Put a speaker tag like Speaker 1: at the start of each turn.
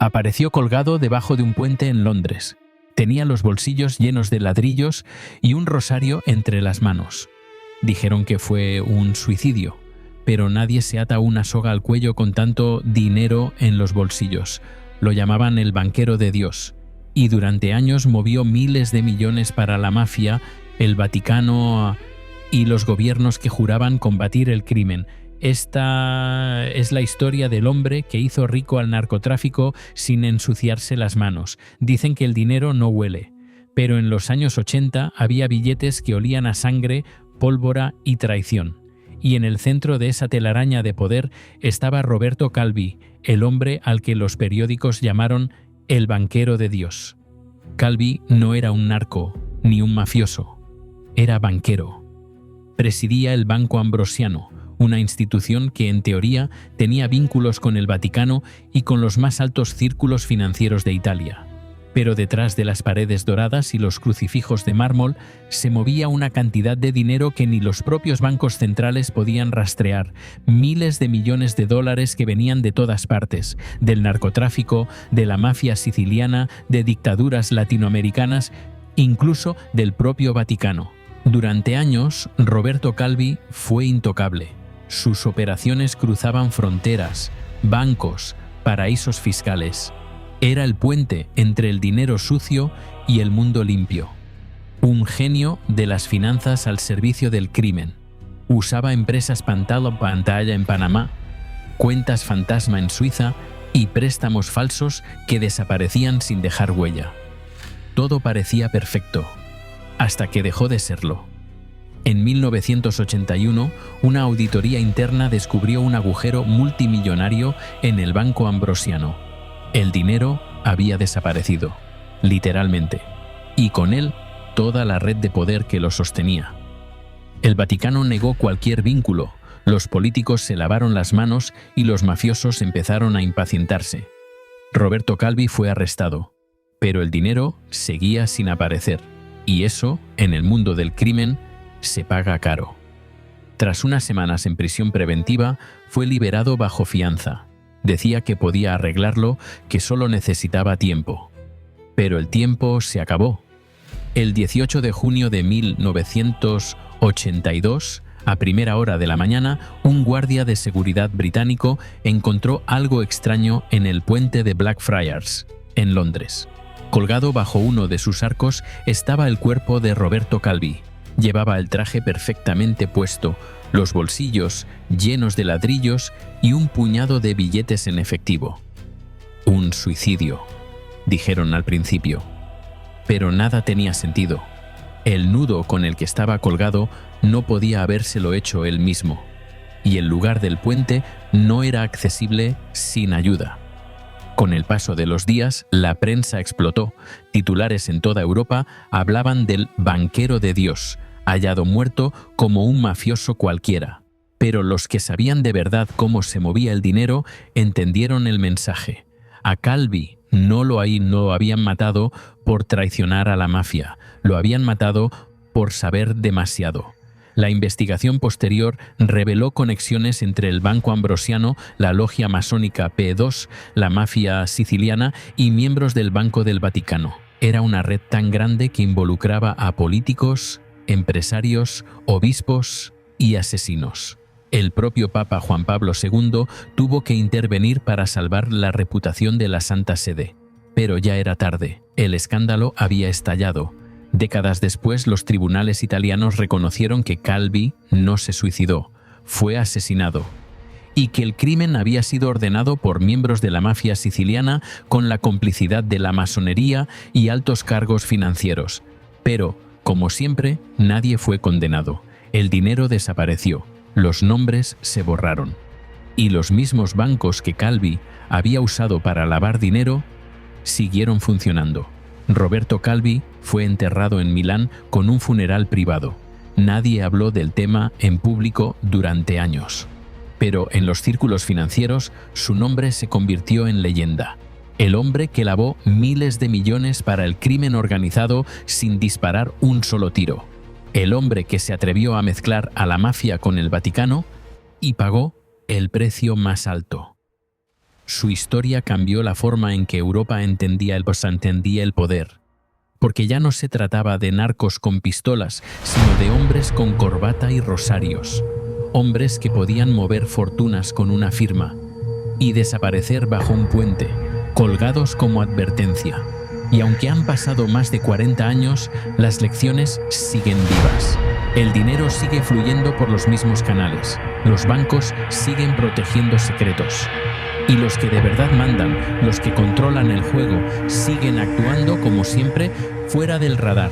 Speaker 1: Apareció colgado debajo de un puente en Londres. Tenía los bolsillos llenos de ladrillos y un rosario entre las manos. Dijeron que fue un suicidio, pero nadie se ata una soga al cuello con tanto dinero en los bolsillos. Lo llamaban el banquero de Dios, y durante años movió miles de millones para la mafia, el Vaticano y los gobiernos que juraban combatir el crimen. Esta es la historia del hombre que hizo rico al narcotráfico sin ensuciarse las manos. Dicen que el dinero no huele, pero en los años 80 había billetes que olían a sangre, pólvora y traición. Y en el centro de esa telaraña de poder estaba Roberto Calvi, el hombre al que los periódicos llamaron el banquero de Dios. Calvi no era un narco ni un mafioso, era banquero. Presidía el Banco Ambrosiano, una institución que en teoría tenía vínculos con el Vaticano y con los más altos círculos financieros de Italia. Pero detrás de las paredes doradas y los crucifijos de mármol se movía una cantidad de dinero que ni los propios bancos centrales podían rastrear, miles de millones de dólares que venían de todas partes, del narcotráfico, de la mafia siciliana, de dictaduras latinoamericanas, incluso del propio Vaticano. Durante años, Roberto Calvi fue intocable. Sus operaciones cruzaban fronteras, bancos, paraísos fiscales. Era el puente entre el dinero sucio y el mundo limpio. Un genio de las finanzas al servicio del crimen. Usaba empresas pantalla en Panamá, cuentas fantasma en Suiza y préstamos falsos que desaparecían sin dejar huella. Todo parecía perfecto, hasta que dejó de serlo. En 1981, una auditoría interna descubrió un agujero multimillonario en el Banco Ambrosiano. El dinero había desaparecido, literalmente, y con él toda la red de poder que lo sostenía. El Vaticano negó cualquier vínculo, los políticos se lavaron las manos y los mafiosos empezaron a impacientarse. Roberto Calvi fue arrestado, pero el dinero seguía sin aparecer, y eso, en el mundo del crimen, se paga caro. Tras unas semanas en prisión preventiva, fue liberado bajo fianza. Decía que podía arreglarlo, que solo necesitaba tiempo. Pero el tiempo se acabó. El 18 de junio de 1982, a primera hora de la mañana, un guardia de seguridad británico encontró algo extraño en el puente de Blackfriars, en Londres. Colgado bajo uno de sus arcos estaba el cuerpo de Roberto Calvi. Llevaba el traje perfectamente puesto, los bolsillos llenos de ladrillos y un puñado de billetes en efectivo. Un suicidio, dijeron al principio. Pero nada tenía sentido. El nudo con el que estaba colgado no podía habérselo hecho él mismo, y el lugar del puente no era accesible sin ayuda. Con el paso de los días, la prensa explotó. Titulares en toda Europa hablaban del banquero de Dios, hallado muerto como un mafioso cualquiera. Pero los que sabían de verdad cómo se movía el dinero entendieron el mensaje. A Calvi no lo habían matado por traicionar a la mafia, lo habían matado por saber demasiado. La investigación posterior reveló conexiones entre el Banco Ambrosiano, la logia masónica P2, la mafia siciliana y miembros del Banco del Vaticano. Era una red tan grande que involucraba a políticos, empresarios, obispos y asesinos. El propio Papa Juan Pablo II tuvo que intervenir para salvar la reputación de la Santa Sede. Pero ya era tarde, el escándalo había estallado. Décadas después, los tribunales italianos reconocieron que Calvi no se suicidó, fue asesinado, y que el crimen había sido ordenado por miembros de la mafia siciliana con la complicidad de la masonería y altos cargos financieros. Pero, como siempre, nadie fue condenado. El dinero desapareció, los nombres se borraron. Y los mismos bancos que Calvi había usado para lavar dinero siguieron funcionando. Roberto Calvi fue enterrado en Milán con un funeral privado. Nadie habló del tema en público durante años. Pero en los círculos financieros su nombre se convirtió en leyenda. El hombre que lavó miles de millones para el crimen organizado sin disparar un solo tiro. El hombre que se atrevió a mezclar a la mafia con el Vaticano y pagó el precio más alto. Su historia cambió la forma en que Europa entendía el poder, porque ya no se trataba de narcos con pistolas, sino de hombres con corbata y rosarios, hombres que podían mover fortunas con una firma y desaparecer bajo un puente, colgados como advertencia. Y aunque han pasado más de 40 años, las lecciones siguen vivas. El dinero sigue fluyendo por los mismos canales, los bancos siguen protegiendo secretos. Y los que de verdad mandan, los que controlan el juego, siguen actuando como siempre fuera del radar.